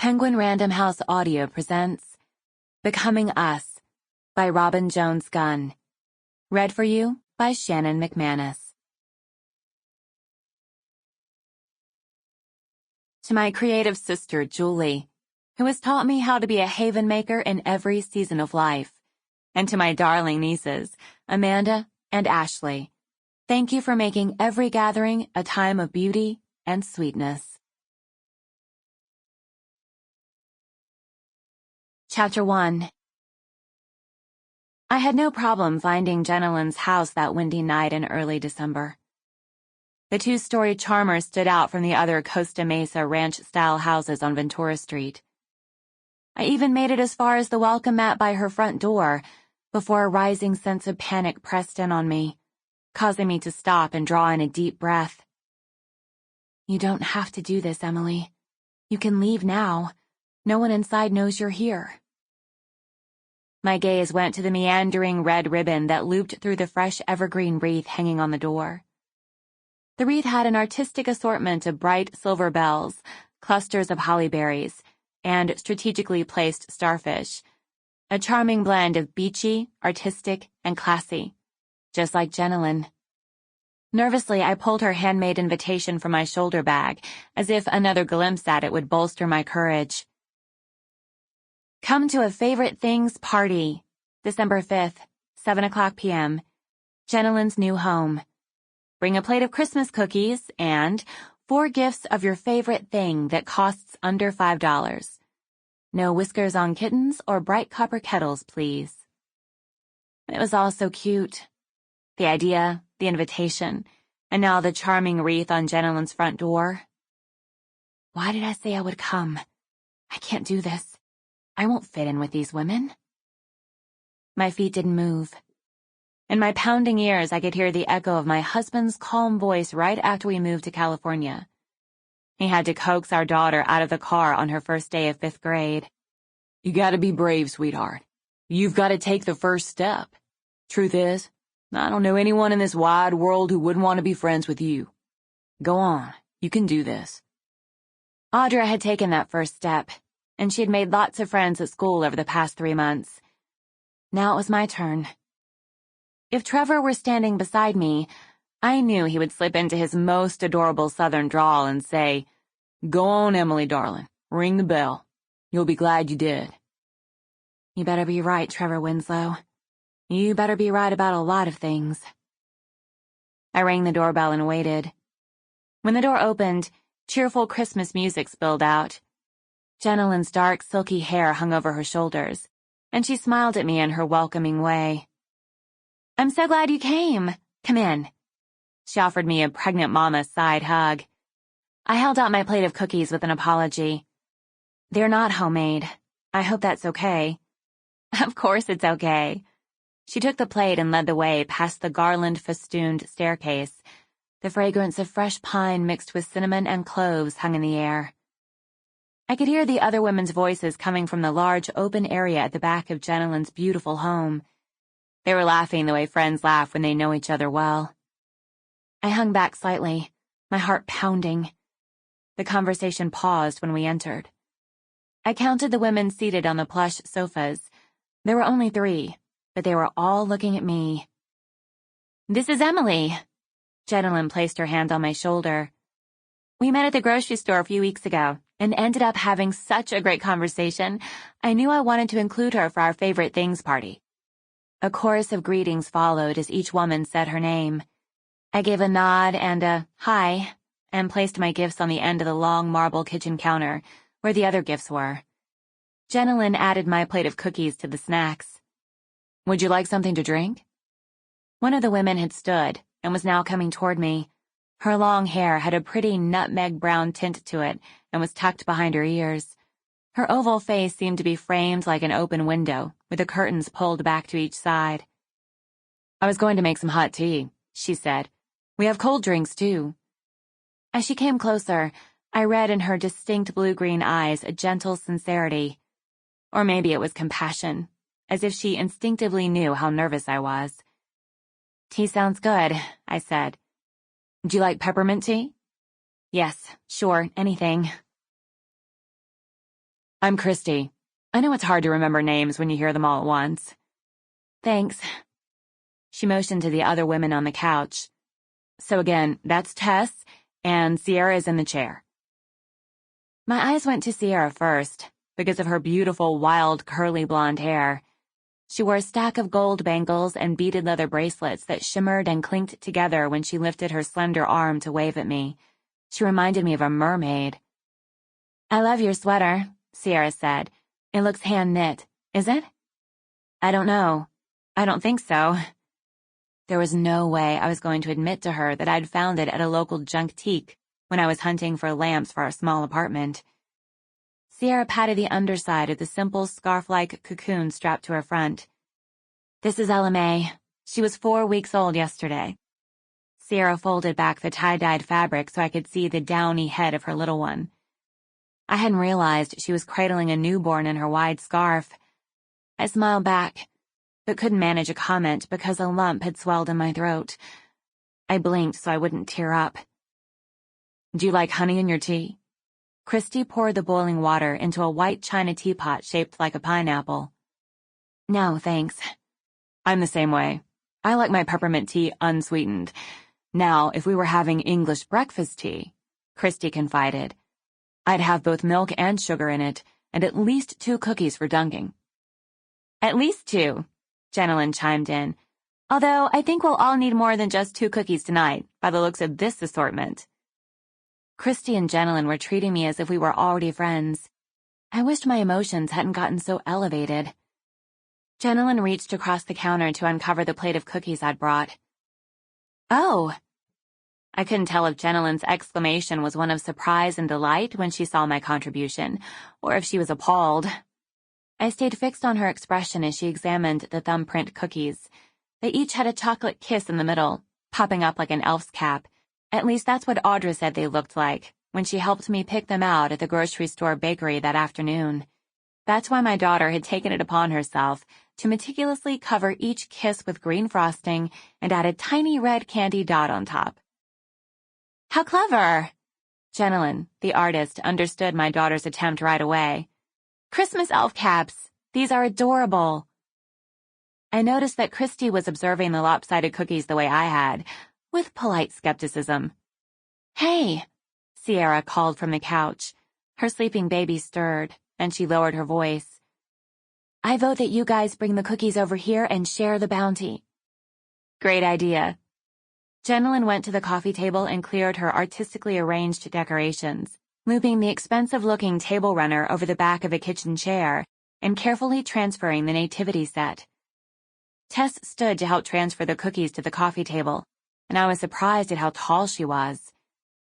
Penguin Random House Audio presents Becoming Us by Robin Jones Gunn. Read for you by Shannon Mcmanus. To my creative sister, Julie, who has taught me how to be a haven maker in every season of life, and to my darling nieces, Amanda and Ashley, thank you for making every gathering a time of beauty and sweetness. Chapter 1. I had no problem finding Jenilyn's house that windy night in early December. The two-story charmer stood out from the other Costa Mesa ranch-style houses on Ventura Street. I even made it as far as the welcome mat by her front door before a rising sense of panic pressed in on me, causing me to stop and draw in a deep breath. You don't have to do this, Emily. You can leave now. No one inside knows you're here. My gaze went to the meandering red ribbon that looped through the fresh evergreen wreath hanging on the door. The wreath had an artistic assortment of bright silver bells, clusters of holly berries, and strategically placed starfish, a charming blend of beachy, artistic, and classy, just like Jenilyn. Nervously, I pulled her handmade invitation from my shoulder bag, as if another glimpse at it would bolster my courage. Come to a favorite things party, December 5th, 7:00 p.m., Jenilyn's new home. Bring a plate of Christmas cookies and 4 gifts of your favorite thing that costs under $5. No whiskers on kittens or bright copper kettles, please. It was all so cute. The idea, the invitation, and now the charming wreath on Jenilyn's front door. Why did I say I would come? I can't do this. I won't fit in with these women. My feet didn't move. In my pounding ears, I could hear the echo of my husband's calm voice right after we moved to California. He had to coax our daughter out of the car on her first day of 5th grade. You gotta be brave, sweetheart. You've gotta take the first step. Truth is, I don't know anyone in this wide world who wouldn't want to be friends with you. Go on, you can do this. Audra had taken that first step, and she had made lots of friends at school over the past 3 months. Now it was my turn. If Trevor were standing beside me, I knew he would slip into his most adorable southern drawl and say, Go on, Emily, darling. Ring the bell. You'll be glad you did. You better be right, Trevor Winslow. You better be right about a lot of things. I rang the doorbell and waited. When the door opened, cheerful Christmas music spilled out. Jenilyn's dark, silky hair hung over her shoulders, and she smiled at me in her welcoming way. I'm so glad you came. Come in. She offered me a pregnant mama's side hug. I held out my plate of cookies with an apology. They're not homemade. I hope that's okay. Of course it's okay. She took the plate and led the way past the garland-festooned staircase. The fragrance of fresh pine mixed with cinnamon and cloves hung in the air. I could hear the other women's voices coming from the large open area at the back of Jenilyn's beautiful home. They were laughing the way friends laugh when they know each other well. I hung back slightly, my heart pounding. The conversation paused when we entered. I counted the women seated on the plush sofas. There were only 3, but they were all looking at me. This is Emily. Jenilyn placed her hand on my shoulder. We met at the grocery store a few weeks ago and ended up having such a great conversation, I knew I wanted to include her for our favorite things party. A chorus of greetings followed as each woman said her name. I gave a nod and a hi and placed my gifts on the end of the long marble kitchen counter where the other gifts were. Jenilyn added my plate of cookies to the snacks. Would you like something to drink? One of the women had stood and was now coming toward me. Her long hair had a pretty nutmeg brown tint to it and was tucked behind her ears. Her oval face seemed to be framed like an open window, with the curtains pulled back to each side. I was going to make some hot tea, she said. We have cold drinks, too. As she came closer, I read in her distinct blue-green eyes a gentle sincerity. Or maybe it was compassion, as if she instinctively knew how nervous I was. Tea sounds good, I said. Do you like peppermint tea? Yes, sure, anything. I'm Christy. I know it's hard to remember names when you hear them all at once. Thanks. She motioned to the other women on the couch. So again, that's Tess, and Sierra is in the chair. My eyes went to Sierra first, because of her beautiful, wild, curly blonde hair. She wore a stack of gold bangles and beaded leather bracelets that shimmered and clinked together when she lifted her slender arm to wave at me. She reminded me of a mermaid. I love your sweater, Sierra said. It looks hand-knit, is it? I don't know. I don't think so. There was no way I was going to admit to her that I'd found it at a local junktique when I was hunting for lamps for our small apartment. Sierra patted the underside of the simple scarf-like cocoon strapped to her front. This is LMA. She was 4 weeks old yesterday. Sierra folded back the tie-dyed fabric so I could see the downy head of her little one. I hadn't realized she was cradling a newborn in her wide scarf. I smiled back, but couldn't manage a comment because a lump had swelled in my throat. I blinked so I wouldn't tear up. Do you like honey in your tea? Christy poured the boiling water into a white china teapot shaped like a pineapple. No, thanks. I'm the same way. I like my peppermint tea unsweetened. Now, if we were having English breakfast tea, Christy confided, I'd have both milk and sugar in it, and at least 2 cookies for dunking. At least 2, Jenilyn chimed in. Although I think we'll all need more than just 2 cookies tonight, by the looks of this assortment. Christy and Jenilyn were treating me as if we were already friends. I wished my emotions hadn't gotten so elevated. Jenilyn reached across the counter to uncover the plate of cookies I'd brought. Oh! I couldn't tell if Jenilyn's exclamation was one of surprise and delight when she saw my contribution, or if she was appalled. I stayed fixed on her expression as she examined the thumbprint cookies. They each had a chocolate kiss in the middle, popping up like an elf's cap. At least that's what Audra said they looked like when she helped me pick them out at the grocery store bakery that afternoon. That's why my daughter had taken it upon herself to meticulously cover each kiss with green frosting and add a tiny red candy dot on top. How clever! Jenilyn, the artist, understood my daughter's attempt right away. Christmas elf caps! These are adorable! I noticed that Christy was observing the lopsided cookies the way I had, with polite skepticism. Hey! Sierra called from the couch. Her sleeping baby stirred, and she lowered her voice. I vote that you guys bring the cookies over here and share the bounty. Great idea. Jenilyn went to the coffee table and cleared her artistically arranged decorations, looping the expensive-looking table runner over the back of a kitchen chair and carefully transferring the nativity set. Tess stood to help transfer the cookies to the coffee table, and I was surprised at how tall she was.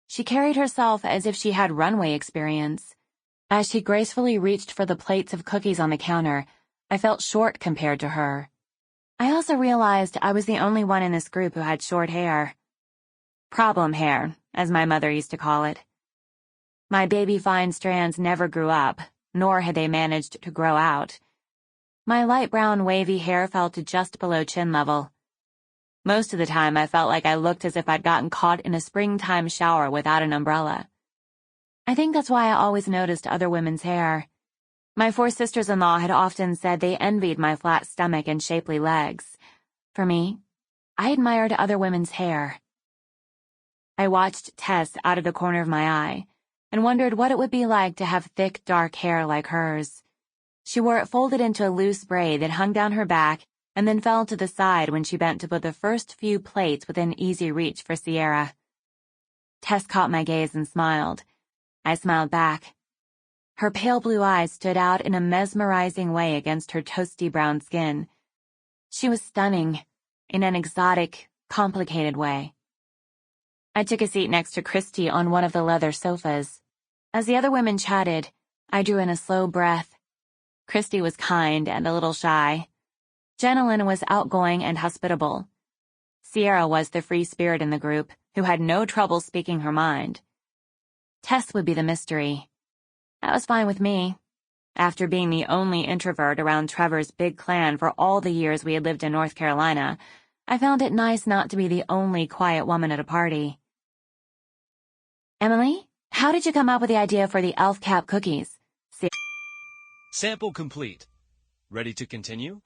She carried herself as if she had runway experience. As she gracefully reached for the plates of cookies on the counter, I felt short compared to her. I also realized I was the only one in this group who had short hair. Problem hair, as my mother used to call it. My baby fine strands never grew up, nor had they managed to grow out. My light brown wavy hair fell to just below chin level. Most of the time I felt like I looked as if I'd gotten caught in a springtime shower without an umbrella. I think that's why I always noticed other women's hair. My 4 sisters-in-law had often said they envied my flat stomach and shapely legs. For me, I admired other women's hair. I watched Tess out of the corner of my eye and wondered what it would be like to have thick, dark hair like hers. She wore it folded into a loose braid that hung down her back and then fell to the side when she bent to put the first few plates within easy reach for Sierra. Tess caught my gaze and smiled. I smiled back. Her pale blue eyes stood out in a mesmerizing way against her toasty brown skin. She was stunning, in an exotic, complicated way. I took a seat next to Christy on one of the leather sofas. As the other women chatted, I drew in a slow breath. Christy was kind and a little shy. Jenilyn was outgoing and hospitable. Sierra was the free spirit in the group, who had no trouble speaking her mind. Tess would be the mystery. That was fine with me. After being the only introvert around Trevor's big clan for all the years we had lived in North Carolina, I found it nice not to be the only quiet woman at a party. Emily, how did you come up with the idea for the elf cap cookies? Sample complete. Ready to continue?